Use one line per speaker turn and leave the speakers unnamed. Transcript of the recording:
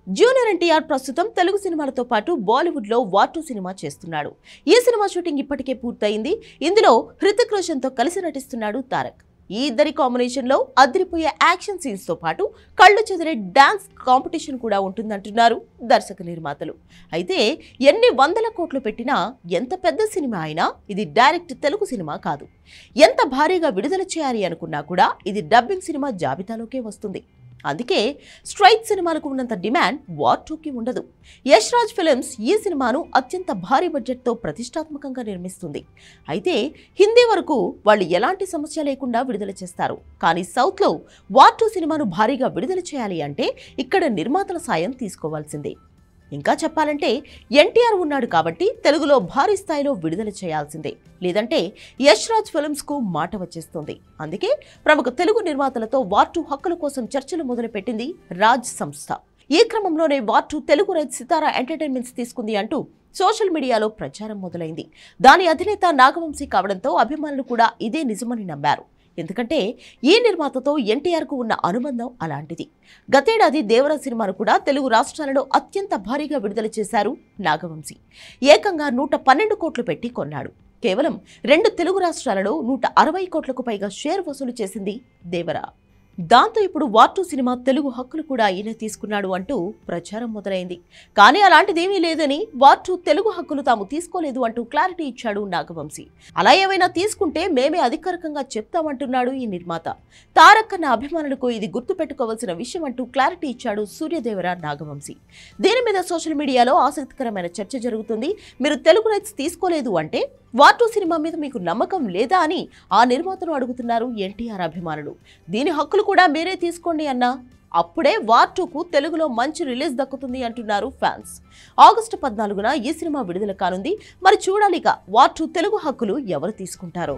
Junior NTR ప్రస్తుతం తెలుగు సినిమాలతో పాటు బాలీవుడ్ లో వార్ 2 సినిమా చేస్తున్నాడు. ఈ సినిమా షూటింగ్ ఇప్పటికే పూర్తయింది. ఇందులో హృతిక్ రోషన్ తో కలిసి నటిస్తున్నాడు తారక్. ఈ ఇద్దరి కాంబినేషన్ లో అదిరిపోయే యాక్షన్ సీన్స్ తో పాటు కళ్ళు చెదిరే డాన్స్ కాంపిటీషన్ కూడా ఉంటుందంటున్నారు దర్శక నిర్మాతలు. అయితే ఎన్ని వందల కోట్లు పెట్టినా, ఎంత పెద్ద సినిమా అయినా ఇది డైరెక్ట్ తెలుగు సినిమా కాదు. ఎంత భారీగా విడుదల చేయాలి అనుకున్నా కూడా ఇది డబ్బింగ్ సినిమా జాబితాలోకే వస్తుంది. అందుకే స్ట్రైట్ సినిమాలకు ఉన్నంత డిమాండ్ వార్ 2కి ఉండదు. యష్ రాజ్ ఫిల్మ్స్ ఈ సినిమాను అత్యంత భారీ బడ్జెట్తో ప్రతిష్టాత్మకంగా నిర్మిస్తుంది. అయితే హిందీ వరకు వాళ్ళు ఎలాంటి సమస్య లేకుండా విడుదల చేస్తారు. కానీ సౌత్లో వార్ 2 సినిమాను భారీగా విడుదల చేయాలి అంటే ఇక్కడ నిర్మాతల సాయం తీసుకోవాల్సిందే. ఇంకా చెప్పాలంటే ఎన్టీఆర్ ఉన్నాడు కాబట్టి తెలుగులో భారీ స్థాయిలో విడుదల చేయాల్సిందే. లేదంటే యష్ రాజ్ ఫిల్మ్స్ కు మాట వచ్చేస్తుంది. అందుకే ప్రముఖ తెలుగు నిర్మాతలతో వార్ 2 హక్కుల కోసం చర్చలు మొదలుపెట్టింది రాజ్ సంస్థ. ఈ క్రమంలోనే వార్ 2 తెలుగు రైట్ సితారా ఎంటర్టైన్మెంట్స్ తీసుకుంది అంటూ సోషల్ మీడియాలో ప్రచారం మొదలైంది. దాని అధినేత నాగవంశీ కావడంతో అభిమానులు కూడా ఇదే నిజమని నమ్మారు. ఎందుకంటే ఈ నిర్మాతతో ఎన్టీఆర్ కు ఉన్న అనుబంధం అలాంటిది. గతేడాది దేవర సినిమాను కూడా తెలుగు రాష్ట్రాలలో అత్యంత భారీగా విడుదల చేశారు నాగవంశీ. ఏకంగా 112 కోట్లు పెట్టి కొన్నాడు. కేవలం 2 తెలుగు రాష్ట్రాలలో 160 కోట్లకు పైగా షేర్ వసూలు చేసింది దేవర. దాంతో ఇప్పుడు వార్ 2 సినిమా తెలుగు హక్కులు కూడా ఈయన తీసుకున్నాడు అంటూ ప్రచారం మొదలైంది. కానీ అలాంటిదేమీ లేదని, వార్ 2 తెలుగు హక్కులు తాము తీసుకోలేదు అంటూ క్లారిటీ ఇచ్చాడు నాగవంశీ. అలా ఏమైనా తీసుకుంటే మేమే అధికారికంగా చెప్తామంటున్నాడు ఈ నిర్మాత. తారక్ అన్న అభిమానులకు ఇది గుర్తు పెట్టుకోవాల్సిన విషయం అంటూ క్లారిటీ ఇచ్చాడు సూర్యదేవర నాగవంశీ. దీని మీద సోషల్ మీడియాలో ఆసక్తికరమైన చర్చ జరుగుతుంది. మీరు తెలుగు రైట్స్ తీసుకోలేదు అంటే వార్ 2 సినిమా మీద మీకు నమ్మకం లేదా అని ఆ నిర్మాతను అడుగుతున్నారు ఎన్టీఆర్ అభిమానులు. దీని హక్కులు కూడా మీరే తీసుకోండి అన్నా అప్పుడే వార్ 2కు తెలుగులో మంచి రిలీజ్ దక్కుతుంది అంటున్నారు ఫ్యాన్స్. ఆగస్టు 14న ఈ సినిమా విడుదల కానుంది. మరి చూడాలిగా వార్ 2 తెలుగు హక్కులు ఎవరు తీసుకుంటారో.